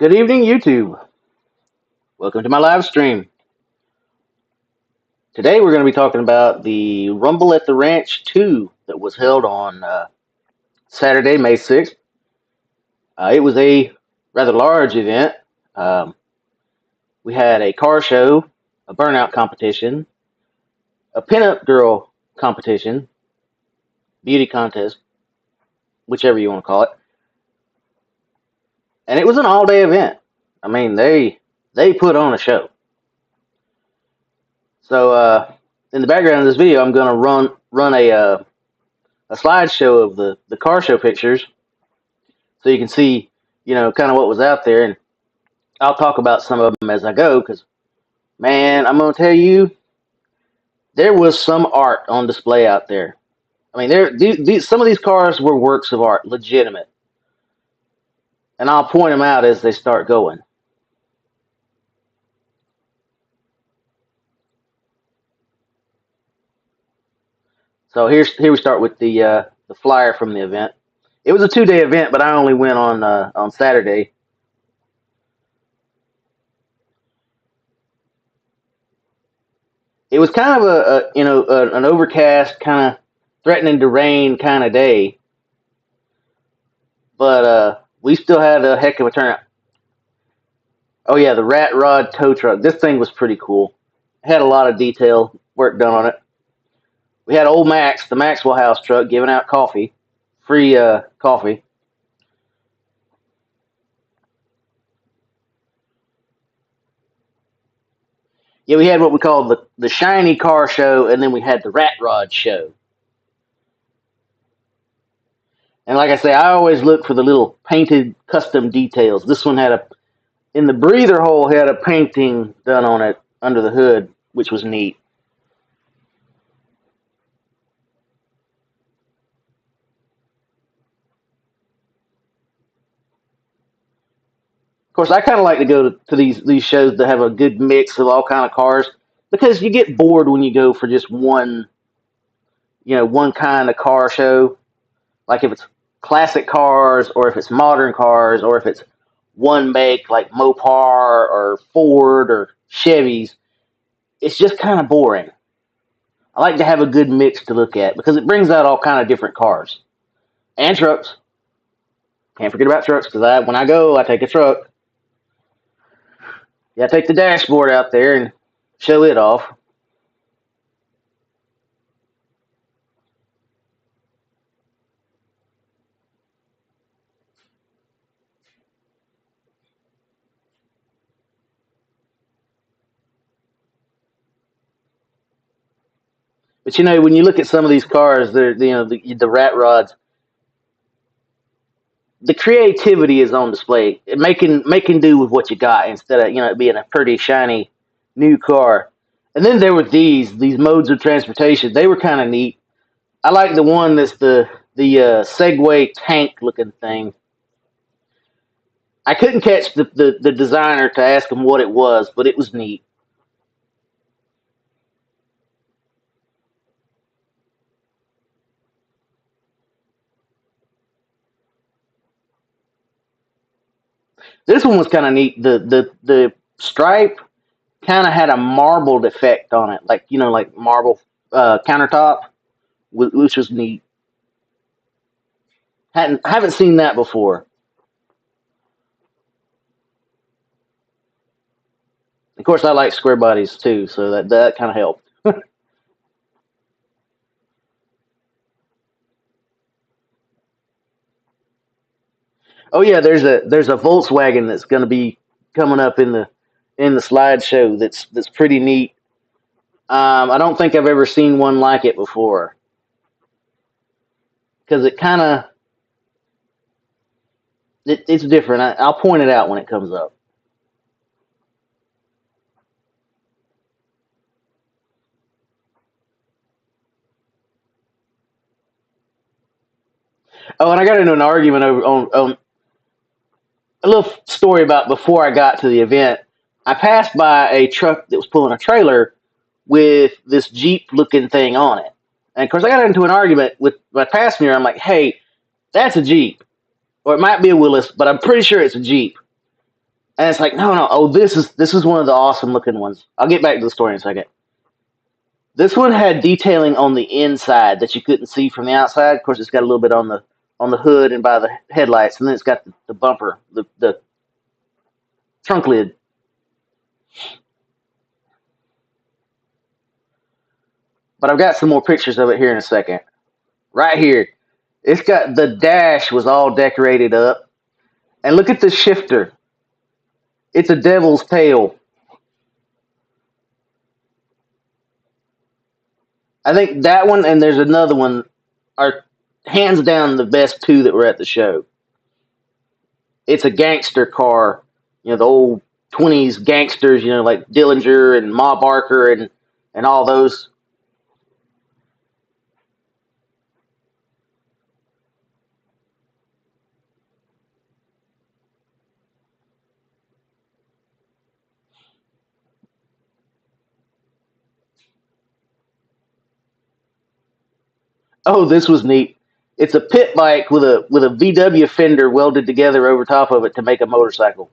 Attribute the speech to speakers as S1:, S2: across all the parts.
S1: Good evening, YouTube. Welcome to my live stream. Today we're going to be talking about the Rumble at the Ranch 2 that was held on Saturday, May 6th. It was a rather large event. Um, we had a car show, a burnout competition, a pinup girl competition, beauty contest, whichever you want to call it. And it was an all-day event. I mean, they put on a show. So in the background of this video, I'm going to run a slideshow of the car show pictures so you can see, kind of what was out there. And I'll talk about some of them as I go because, man, I'm going to tell you, there was some art on display out there. I mean, some of these cars were works of art, legitimate. And I'll point them out as they start going. So here we start with the flyer from the event. It was a 2-day event, but I only went on Saturday. It was kind of an overcast, kind of threatening to rain kind of day, but we still had a heck of a turnout. Oh yeah, the Rat Rod tow truck. This thing was pretty cool. It had a lot of detail work done on it. We had old Max, the Maxwell House truck, giving out coffee, free coffee. Yeah, we had what we called the shiny car show, and then we had the Rat Rod show. And like I say, I always look for the little painted custom details. This one had in the breather hole had a painting done on it under the hood, which was neat. Of course, I kind of like to go to these shows that have a good mix of all kind of cars because you get bored when you go for just one kind of car show. Like if it's classic cars, or if it's modern cars, or if it's one make like Mopar or Ford or Chevys. It's just kind of boring. I like to have a good mix to look at because it brings out all kind of different cars and trucks. Can't forget about trucks because when I go, I take a truck. Yeah, I take the dashboard out there and show it off. But when you look at some of these cars, they're the rat rods. The creativity is on display. Making do with what you got instead of it being a pretty shiny new car. And then there were these modes of transportation. They were kind of neat. I like the one that's the Segway tank looking thing. I couldn't catch the designer to ask him what it was, but it was neat. This one was kind of neat. The stripe kind of had a marbled effect on it, like marble countertop, which was neat. Haven't seen that before. Of course, I like square bodies too, so that kind of helped. Oh yeah, there's a Volkswagen that's going to be coming up in the slideshow. That's pretty neat. I don't think I've ever seen one like it before because it's different. I'll point it out when it comes up. Oh, and I got into an argument over on a little story about before I got to the event. I passed by a truck that was pulling a trailer with this Jeep looking thing on it. And of course, I got into an argument with my passenger. I'm like, hey, that's a Jeep. Or it might be a Willis, but I'm pretty sure it's a Jeep. And it's like, no, no, oh, this is one of the awesome looking ones. I'll get back to the story in a second. This one had detailing on the inside that you couldn't see from the outside. Of course, it's got a little bit on the hood and by the headlights, and then it's got the bumper, the trunk lid. But I've got some more pictures of it here in a second. Right here, it's got the dash was all decorated up, and look at the shifter. It's a devil's tail. I think that one and there's another one are hands down the best two that were at the show. It's a gangster car, the old 20s gangsters, like Dillinger and Ma Barker and all those. Oh, this was neat. It's a pit bike with a VW fender welded together over top of it to make a motorcycle,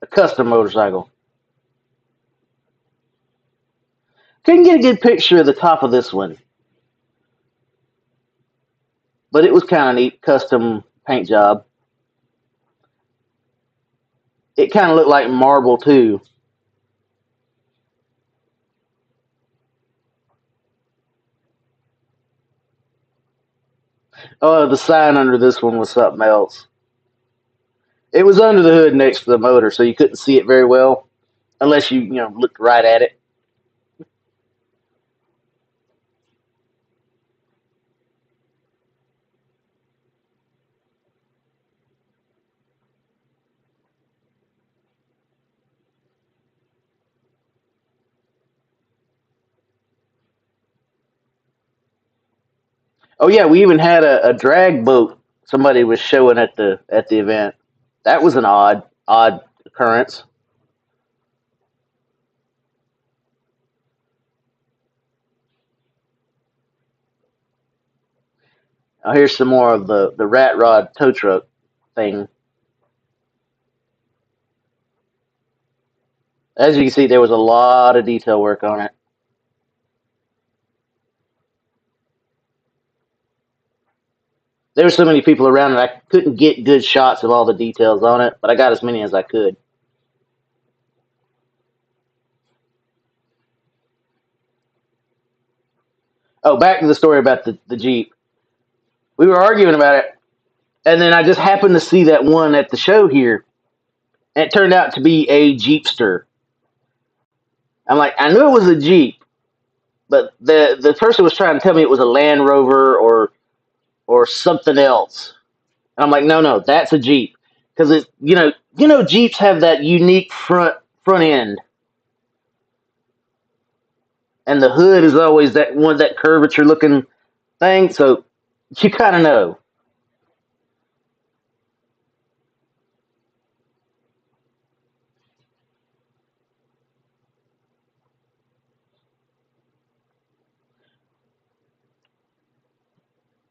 S1: a custom motorcycle. Couldn't get a good picture of the top of this one, but it was kind of neat, custom paint job. It kind of looked like marble too. Oh, the sign under this one was something else. It was under the hood next to the motor, so you couldn't see it very well unless you looked right at it. Oh yeah, we even had a drag boat somebody was showing at the event. That was an odd occurrence. Now here's some more of the rat rod tow truck thing. As you can see, there was a lot of detail work on it. There were so many people around that I couldn't get good shots of all the details on it, but I got as many as I could. Oh, back to the story about the Jeep. We were arguing about it, and then I just happened to see that one at the show here, and it turned out to be a Jeepster. I'm like, I knew it was a Jeep, but the person was trying to tell me it was a Land Rover or something else. And I'm like, no, no, that's a Jeep because it's Jeeps have that unique front end, and the hood is always that curvature looking thing. So you kind of know.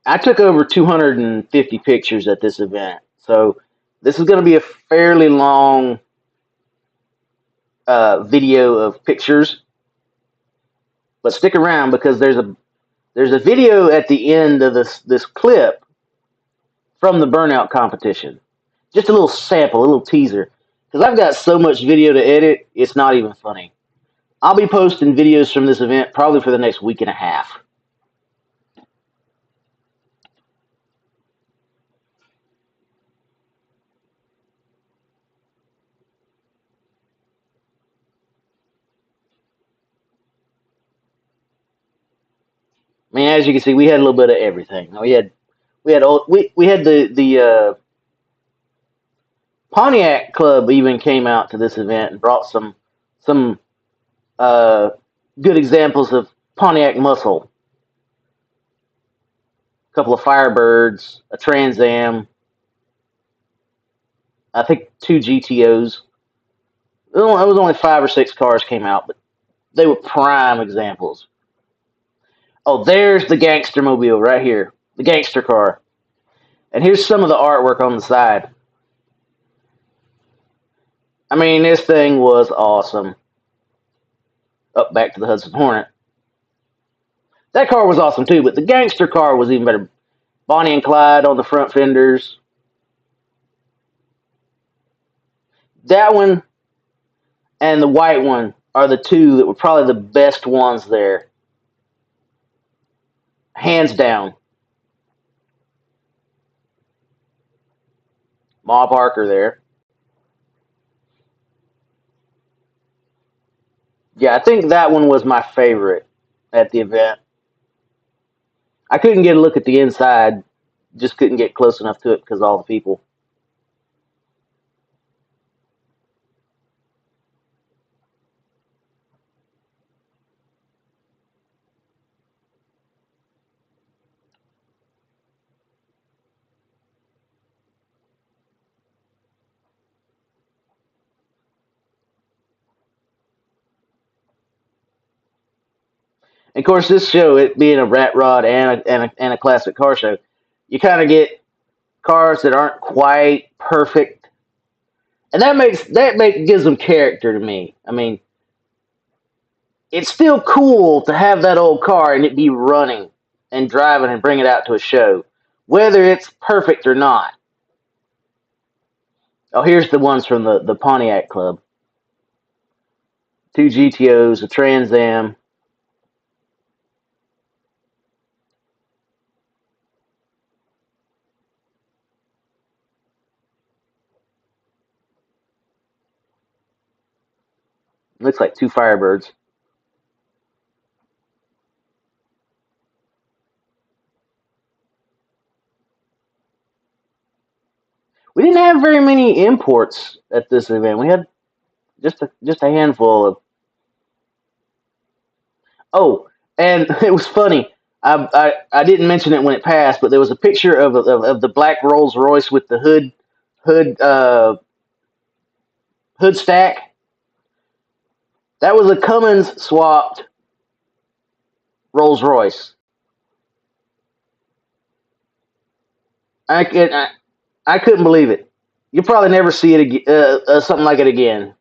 S1: I took over 250 pictures at this event, so this is going to be a fairly long video of pictures. But stick around because there's a video at the end of this clip from the burnout competition. Just a little sample, a little teaser. Because I've got so much video to edit, it's not even funny. I'll be posting videos from this event probably for the next week and a half. I mean, as you can see, we had a little bit of everything. We had the Pontiac Club even came out to this event and brought some uh, good examples of Pontiac muscle. A couple of Firebirds, a Trans Am, I think two GTOs. It was only 5 or 6 cars came out, but they were prime examples. Oh, there's the gangster mobile right here, the gangster car. And here's some of the artwork on the side. I mean, this thing was awesome. Up back to the Hudson Hornet. That car was awesome too, but the gangster car was even better. Bonnie and Clyde on the front fenders. That one and the white one are the two that were probably the best ones there. Hands down. Ma Parker there. Yeah, I think that one was my favorite at the event. I couldn't get a look at the inside, just couldn't get close enough to it because of all the people. And of course, this show, it being a rat rod and a classic car show, you kind of get cars that aren't quite perfect, and that gives them character to me. I mean, it's still cool to have that old car and it be running and driving and bring it out to a show, whether it's perfect or not. Oh, here's the ones from the Pontiac Club. Two GTOs, a Trans Am. Looks like two Firebirds. We didn't have very many imports at this event. We had just a handful of. Oh, and it was funny. I didn't mention it when it passed, but there was a picture of the black Rolls Royce with the hood hood stack. That was a Cummins swapped Rolls Royce. I, I I couldn't believe it. You'll probably never see it again, something like it again.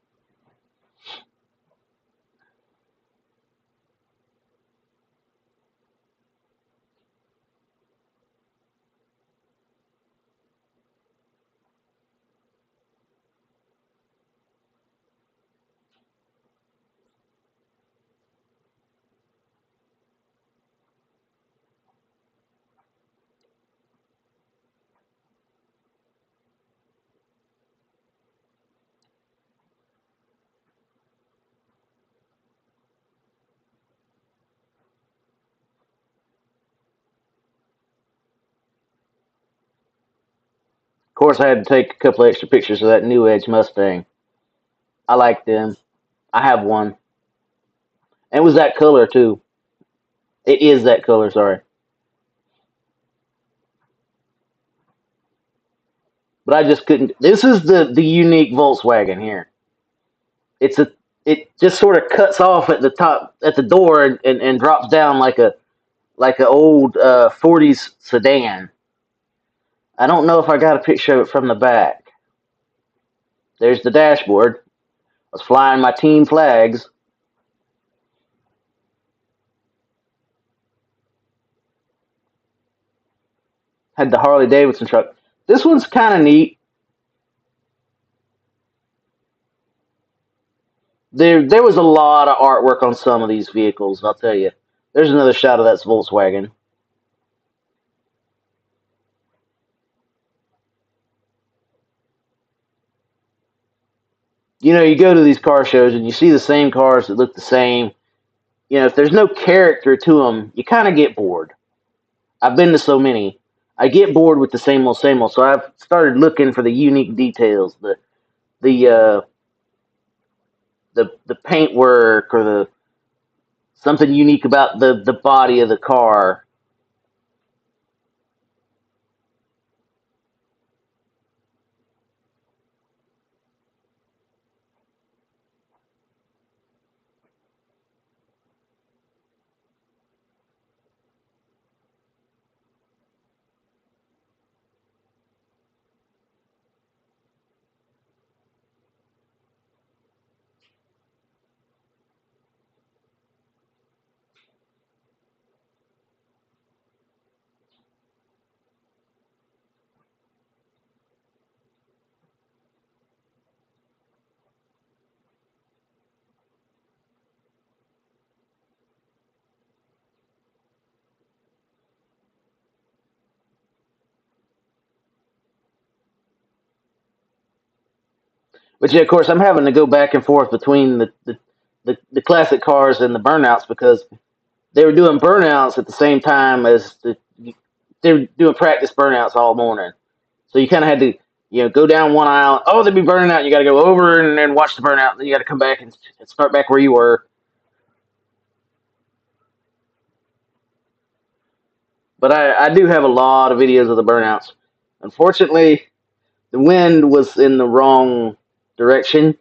S1: Of course, I had to take a couple extra pictures of that New Edge Mustang. I like them. I have one. And it was that color too. It is that color. Sorry, but I just couldn't. This is the unique Volkswagen here. It's a it just sort of cuts off at the top at the door and drops down like an old 40s sedan. I don't know if I got a picture of it from the back. There's the dashboard. I was flying my team flags. Had the Harley Davidson truck. This one's kind of neat. There was a lot of artwork on some of these vehicles. I'll tell you. There's another shot of that Volkswagen. You know, you go to these car shows and you see the same cars that look the same. You know, if there's no character to them, you kind of get bored. I've been to so many. I get bored with the same old, same old. So I've started looking for the unique details, the the paintwork or the something unique about the body of the car. But yeah, of course, I'm having to go back and forth between the classic cars and the burnouts because they were doing burnouts at the same time as they were doing practice burnouts all morning. So you kind of had to, go down one aisle. Oh, they'd be burning out. You got to go over and then watch the burnout. Then you got to come back and start back where you were. But I do have a lot of videos of the burnouts. Unfortunately, the wind was in the wrong direction.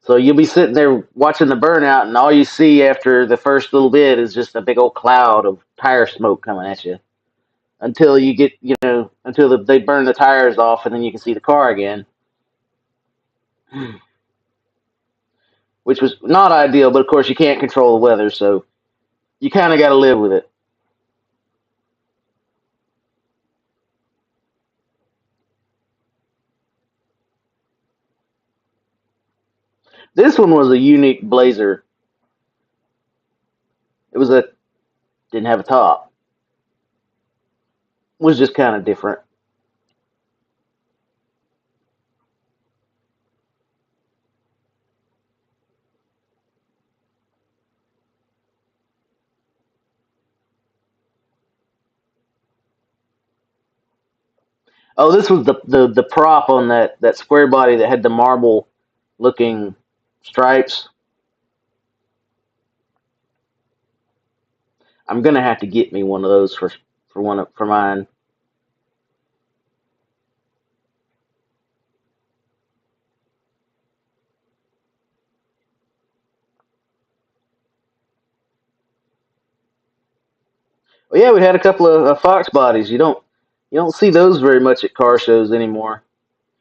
S1: So you'll be sitting there watching the burnout, and all you see after the first little bit is just a big old cloud of tire smoke coming at you until you get, until they burn the tires off, and then you can see the car again, which was not ideal. But of course, you can't control the weather, so you kind of got to live with it. This one was a unique Blazer. It was a didn't have a top. It was just kind of different. Oh, this was the prop on that square body that had the marble looking stripes. I'm gonna have to get me one of those for mine. Well, yeah, we had a couple of Fox bodies. You don't see those very much at car shows anymore.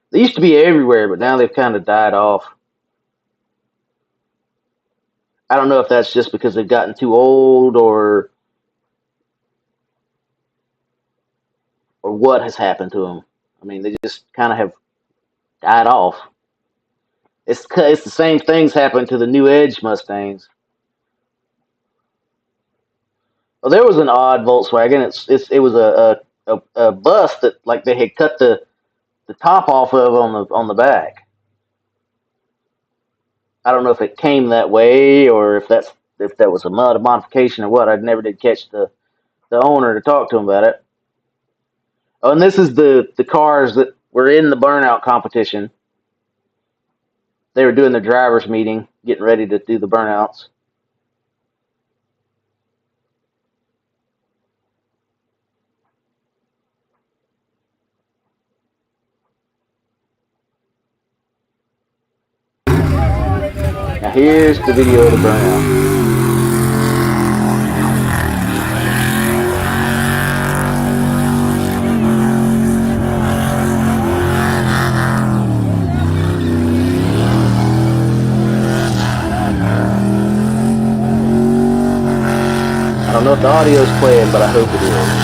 S1: They used to be everywhere, but now they've kind of died off. I don't know if that's just because they've gotten too old or what has happened to them. I mean, they just kind of have died off. It's the same things happened to the new Edge Mustangs. Well, there was an odd Volkswagen. It was a bus that like they had cut the top off of on the back. I don't know if it came that way or if that was a modification or what. I never did catch the owner to talk to him about it. Oh, and this is the cars that were in the burnout competition. They were doing the drivers meeting, getting ready to do the burnouts. Now here's the video of the burnout. I don't know if the audio's playing, but I hope it is.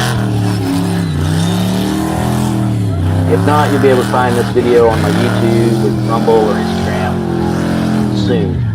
S1: If not, you'll be able to find this video on my YouTube, or Rumble, or Instagram soon.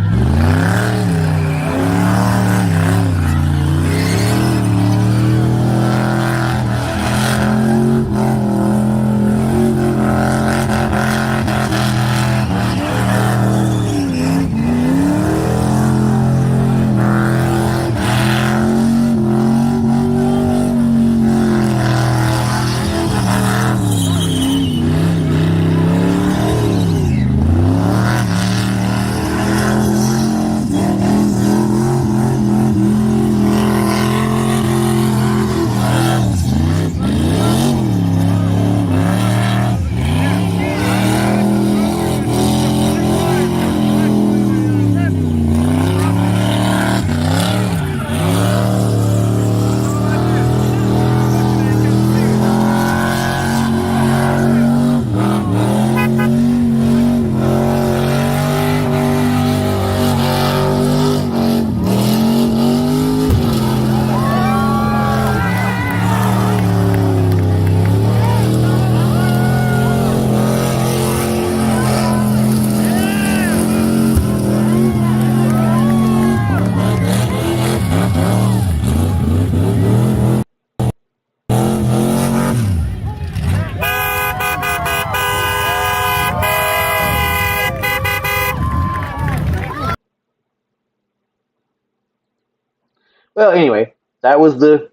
S1: Well, anyway, that was the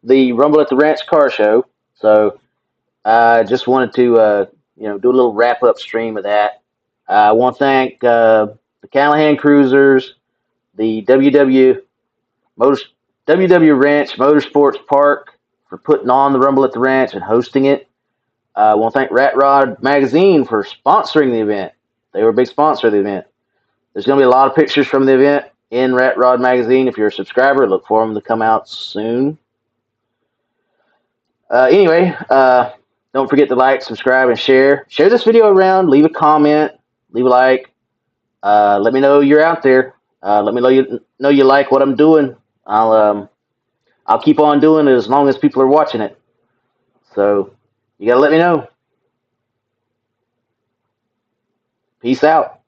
S1: Rumble at the Ranch car show. So I just wanted to do a little wrap up stream of that. I want to thank the Callahan Cruisers, the Motor, WW Ranch Motorsports Park for putting on the Rumble at the Ranch and hosting it. I want to thank Rat Rod Magazine for sponsoring the event. They were a big sponsor of the event. There's going to be a lot of pictures from the event in Rat Rod Magazine. If you're a subscriber, look for them to come out soon. Anyway, don't forget to like, subscribe, and share. Share this video around. Leave a comment. Leave a like. Let me know you're out there. Let me know you like what I'm doing. I'll keep on doing it as long as people are watching it. So you gotta let me know. Peace out.